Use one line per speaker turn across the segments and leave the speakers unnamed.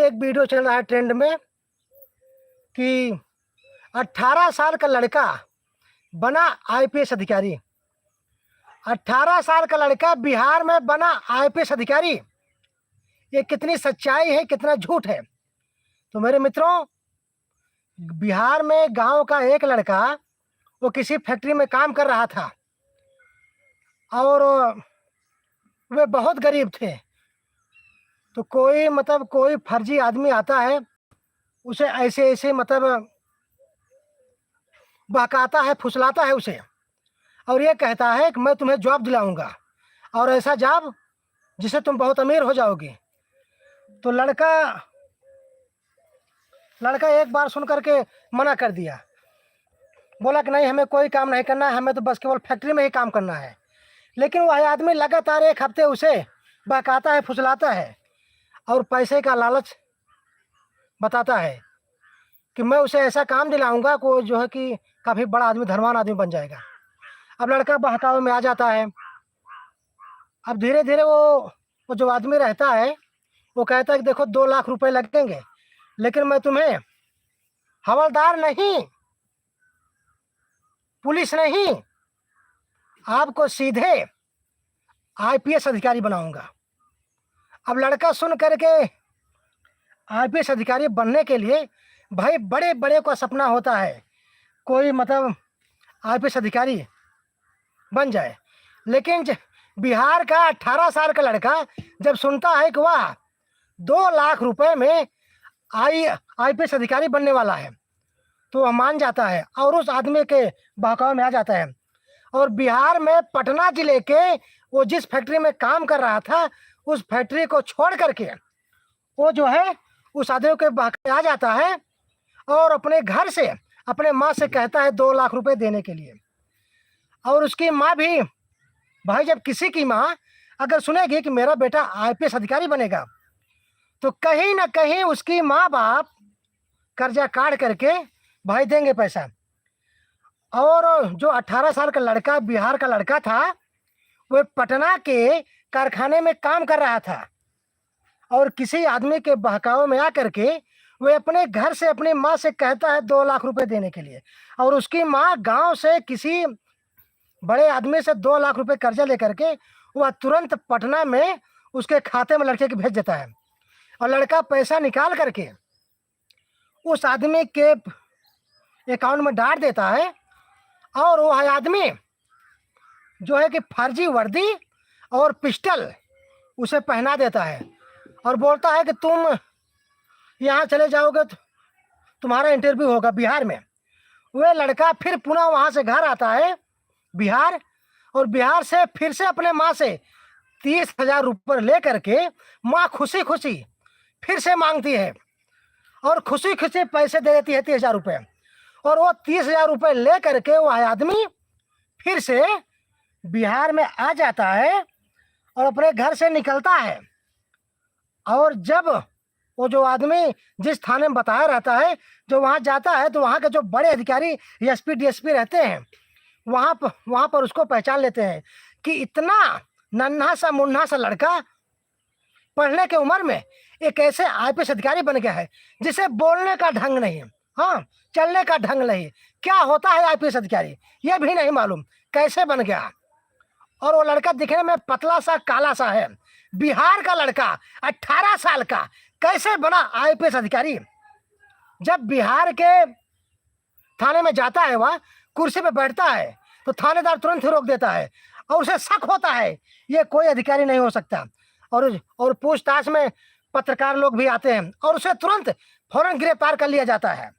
एक वीडियो चल रहा है ट्रेंड में कि 18 साल का लड़का बना आईपीएस अधिकारी। 18 साल का लड़का बिहार में बना आईपीएस अधिकारी। ये कितनी सच्चाई है, कितना झूठ है। तो मेरे मित्रों, बिहार में गांव का एक लड़का वो किसी फैक्ट्री में काम कर रहा था और वे बहुत गरीब थे। तो कोई फर्जी आदमी आता है, उसे ऐसे ऐसे बहकाता है, फुसलाता है उसे, और ये कहता है कि मैं तुम्हें जॉब दिलाऊंगा और ऐसा जॉब जिससे तुम बहुत अमीर हो जाओगे। तो लड़का एक बार सुन करके मना कर दिया, बोला कि नहीं, हमें कोई काम नहीं करना है, हमें तो बस केवल फैक्ट्री में ही काम करना है। लेकिन वह आदमी लगातार एक हफ्ते उसे बहकाता है, फुसलाता है और पैसे का लालच बताता है कि मैं उसे ऐसा काम दिलाऊंगा को जो है कि काफ़ी बड़ा आदमी, धनवान आदमी बन जाएगा। अब लड़का बहकावे में आ जाता है। अब धीरे धीरे वो जो आदमी रहता है वो कहता है कि देखो 2 लाख रुपए लगेंगे, लेकिन मैं तुम्हें हवलदार नहीं, पुलिस नहीं, आपको सीधे आईपीएस अधिकारी बनाऊंगा। अब लड़का सुन करके आईपीएस अधिकारी बनने के लिए भाई बड़े बड़े का सपना होता है, कोई आईपीएस अधिकारी बन जाए। लेकिन बिहार का 18 साल का लड़का जब सुनता है कि वह 2 लाख रुपए में आईपीएस अधिकारी बनने वाला है तो वह मान जाता है और उस आदमी के बहकावे में आ जाता है। और बिहार में पटना जिले के वो जिस फैक्ट्री में काम कर रहा था, उस फैक्ट्री को छोड़ करके वो जो है उस आदमी के बहकावे में आ जाता है और अपने घर से अपने माँ से कहता है 2 लाख रुपए देने के लिए। और उसकी माँ भी, भाई जब किसी की माँ अगर सुनेगी कि मेरा बेटा आईपीएस अधिकारी बनेगा तो कहीं ना कहीं उसकी माँ बाप कर्जा काट करके भाई देंगे पैसा। और जो 18 साल का लड़का, बिहार का लड़का था, वो पटना के कारखाने में काम कर रहा था और किसी आदमी के बहकावे में आकर के वह अपने घर से अपनी माँ से कहता है 2 लाख रुपए देने के लिए। और उसकी माँ गांव से किसी बड़े आदमी से 2 लाख रुपए कर्जा लेकर के वह तुरंत पटना में उसके खाते में लड़के के भेज देता है और लड़का पैसा निकाल करके उस आदमी के अकाउंट में डाल देता है। और वह आदमी जो है कि फर्जी वर्दी और पिस्टल उसे पहना देता है और बोलता है कि तुम यहाँ चले जाओगे तो तुम्हारा इंटरव्यू होगा बिहार में। वह लड़का फिर पुनः वहाँ से घर आता है बिहार, और बिहार से फिर से अपने माँ से 30,000 रुपये ले करके माँ खुशी खुशी फिर से मांगती है और खुशी खुशी पैसे दे देती है 30,000 रुपये। और वो 30,000 रुपये ले करके वह आदमी फिर से बिहार में आ जाता है और अपने घर से निकलता है। और जब वो जो आदमी जिस थाने में बताया रहता है, जो वहाँ जाता है तो वहाँ के जो बड़े अधिकारी एसपी डीएसपी रहते हैं वहाँ पर उसको पहचान लेते हैं कि इतना नन्हा सा मुन्ना सा लड़का पढ़ने के उम्र में एक ऐसे आईपीएस अधिकारी बन गया है जिसे बोलने का ढंग नहीं, हाँ चलने का ढंग नहीं, क्या होता है आईपीएस अधिकारी ये भी नहीं मालूम, कैसे बन गया। और वो लड़का दिखने में पतला सा काला सा है, बिहार का लड़का 18 साल का कैसे बना आईपीएस अधिकारी। जब बिहार के थाने में जाता है, वह कुर्सी पे बैठता है तो थानेदार तुरंत ही रोक देता है और उसे शक होता है ये कोई अधिकारी नहीं हो सकता। और पूछताछ में पत्रकार लोग भी आते हैं और उसे तुरंत फौरन गिरफ्तार कर लिया जाता है।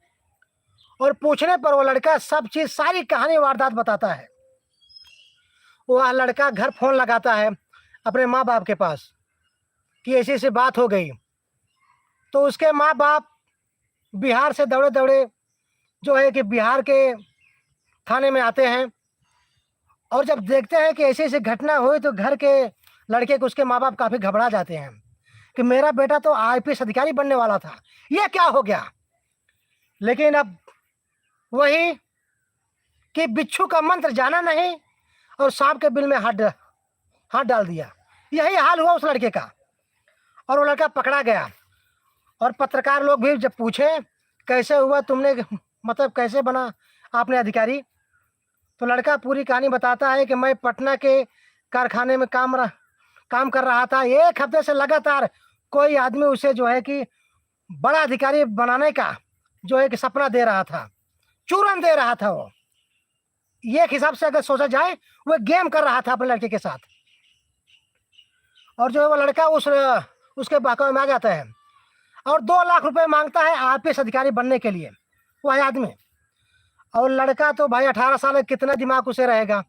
और पूछने पर वो लड़का सब चीज, सारी कहानी वारदात बताता है। वह लड़का घर फोन लगाता है अपने माँ बाप के पास कि ऐसी ऐसी बात हो गई। तो उसके माँ बाप बिहार से दौड़े दौड़े जो है कि बिहार के थाने में आते हैं और जब देखते हैं कि ऐसी ऐसी घटना हुई तो घर के लड़के को उसके माँ बाप काफ़ी घबरा जाते हैं कि मेरा बेटा तो आईपीएस अधिकारी बनने वाला था, ये क्या हो गया। लेकिन अब वही कि बिच्छू का मंत्र जाना नहीं और सांप के बिल में हाथ डाल दिया, यही हाल हुआ उस लड़के का। और वो लड़का पकड़ा गया और पत्रकार लोग भी जब पूछे कैसे हुआ तुमने, मतलब कैसे बना आपने अधिकारी, तो लड़का पूरी कहानी बताता है कि मैं पटना के कारखाने में काम कर रहा था। 1 हफ्ते से लगातार कोई आदमी उसे जो है कि बड़ा अधिकारी बनाने का जो है कि सपना दे रहा था, चूरन दे रहा था। वो ये एक हिसाब से अगर सोचा जाए वो गेम कर रहा था अपने लड़के के साथ, और जो है वो लड़का उसके बहकावे में आ जाता है और 2 लाख रुपए मांगता है आईपीएस अधिकारी बनने के लिए वह आदमी। और लड़का तो भाई 18 साल है, कितना दिमाग उसे रहेगा।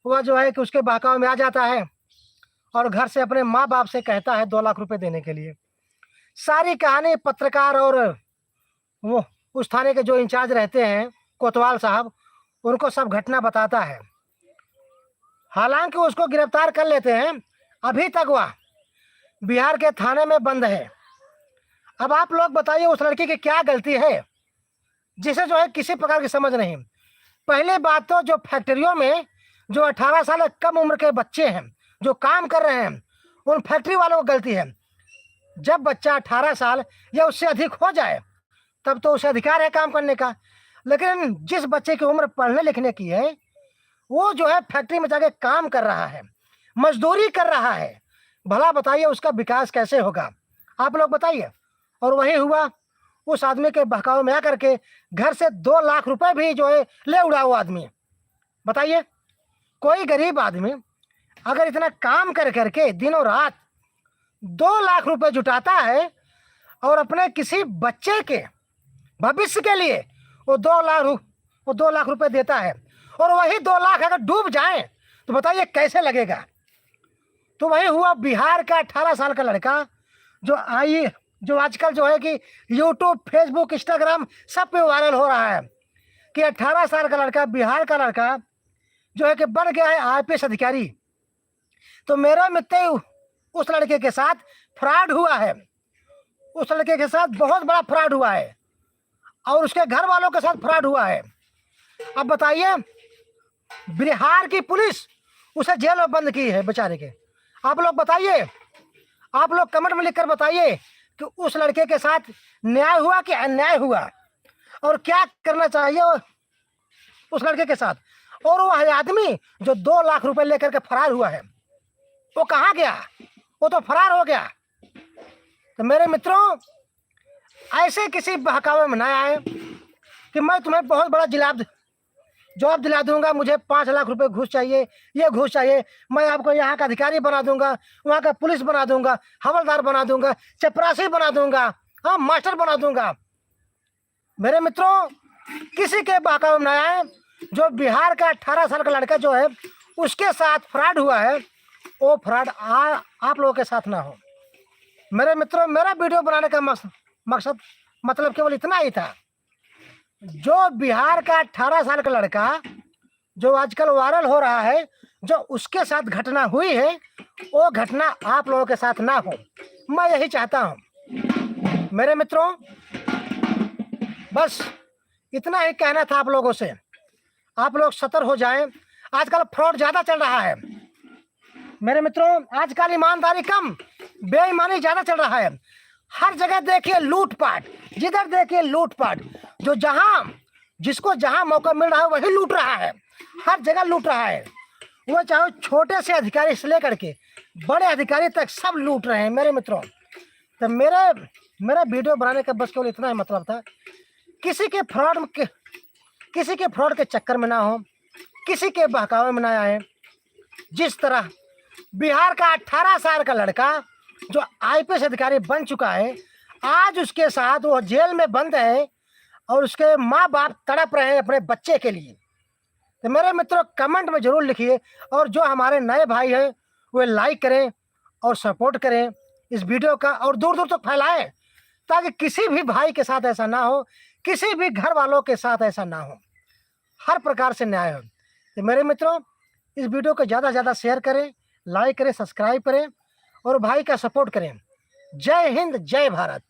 वह जो है कि उसके बहकावे में आ जाता है और घर से अपने माँ बाप से कहता है 2 लाख रुपए देने के लिए। सारी कहानी पत्रकार और वो उस थाने के जो इंचार्ज रहते हैं कोतवाल साहब, उनको सब घटना बताता है। हालांकि उसको गिरफ्तार कर लेते हैं, अभी तक वह बिहार के थाने में बंद है। अब आप लोग बताइए उस लड़की की क्या गलती है जिसे जो है किसी प्रकार की समझ नहीं। पहली बात तो जो फैक्ट्रियों में जो 18 साल कम उम्र के बच्चे हैं जो काम कर रहे हैं, उन फैक्ट्री वालों को गलती है। जब बच्चा 18 साल या उससे अधिक हो जाए तब तो उसे अधिकार है काम करने का, लेकिन जिस बच्चे की उम्र पढ़ने लिखने की है वो जो है फैक्ट्री में जाके काम कर रहा है, मजदूरी कर रहा है, भला बताइए उसका विकास कैसे होगा, आप लोग बताइए। और वही हुआ, उस आदमी के बहकावे में आकर के घर से 2 लाख रुपए भी जो है ले उड़ा वो आदमी। बताइए कोई गरीब आदमी अगर इतना काम कर करके दिनों रात 2 लाख रुपए जुटाता है और अपने किसी बच्चे के भविष्य के लिए वो 2 लाख रुपए देता है, और वही 2 लाख अगर डूब जाए तो बताइए कैसे लगेगा। तो वही हुआ, बिहार का 18 साल का लड़का जो आजकल जो है कि यूट्यूब, फेसबुक, इंस्टाग्राम सब पे वायरल हो रहा है कि 18 साल का लड़का, बिहार का लड़का जो है कि बन गया है आईपीएस अधिकारी। तो मेरा मित्र उस लड़के के साथ फ्रॉड हुआ है, उस लड़के के साथ बहुत बड़ा फ्रॉड हुआ है और उसके घर वालों के साथ फ्रॉड हुआ है। अब बताइए बिहार की पुलिस उसे जेल में बंद की है बेचारे के। आप लोग बताइए, आप लोग कमेंट में लिखकर बताइए कि उस लड़के के साथ न्याय हुआ कि अन्याय हुआ, और क्या करना चाहिए उस लड़के के साथ। और वह आदमी जो 2 लाख रुपए लेकर के फरार हुआ है वो कहाँ गया, वो तो फरार हो गया। तो मेरे मित्रों ऐसे किसी बहकावे में ना आए कि मैं तुम्हें बहुत बड़ा जॉब दिला दूंगा, मुझे 5 लाख रुपए घूस चाहिए, ये घूस चाहिए, मैं आपको यहाँ का अधिकारी बना दूंगा, वहाँ का पुलिस बना दूंगा, हवलदार बना दूंगा, चपरासी बना दूंगा, हाँ मास्टर बना दूंगा। मेरे मित्रों किसी के बहकावे में ना आए। जो बिहार का 18 साल का लड़का जो है उसके साथ फ्रॉड हुआ है, वो फ्रॉड आप लोगों के साथ ना हो। मेरे मित्रों मेरा वीडियो बनाने का मकसद मतलब केवल इतना ही था। जो बिहार का 18 साल का लड़का जो आजकल वायरल हो रहा है, जो उसके साथ घटना हुई है वो घटना आप लोगों के साथ ना हो, मैं यही चाहता हूं। मेरे मित्रों बस इतना ही कहना था आप लोगों से। आप लोग सतर्क हो जाएं, आजकल फ्रॉड ज़्यादा चल रहा है। मेरे मित्रों आजकल ईमानदारी कम, बेईमानी ज़्यादा चल रहा है। हर जगह देखिए लूटपाट, जिधर देखिए लूटपाट, जो जिसको जहां मौका मिल रहा है वही लूट रहा है, हर जगह लूट रहा है। वो चाहे छोटे से अधिकारी से लेकर के बड़े अधिकारी तक सब लूट रहे हैं। मेरे मित्रों तो मेरा वीडियो बनाने का बस केवल इतना ही मतलब था, किसी के फ्रॉड के चक्कर में ना हो, किसी के बहकावे में ना आए। जिस तरह बिहार का 18 साल का लड़का जो आईपीएस अधिकारी बन चुका है, आज उसके साथ वो जेल में बंद है और उसके माँ बाप तड़प रहे हैं अपने बच्चे के लिए। तो मेरे मित्रों कमेंट में ज़रूर लिखिए, और जो हमारे नए भाई हैं वे लाइक करें और सपोर्ट करें इस वीडियो का, और दूर दूर तक फैलाएं ताकि किसी भी भाई के साथ ऐसा ना हो, किसी भी घर वालों के साथ ऐसा ना हो, हर प्रकार से न्याय हो। तो मेरे मित्रों इस वीडियो को ज़्यादा से ज़्यादा शेयर करें, लाइक करें, सब्सक्राइब करें और भाई का सपोर्ट करें। जय हिंद, जय भारत।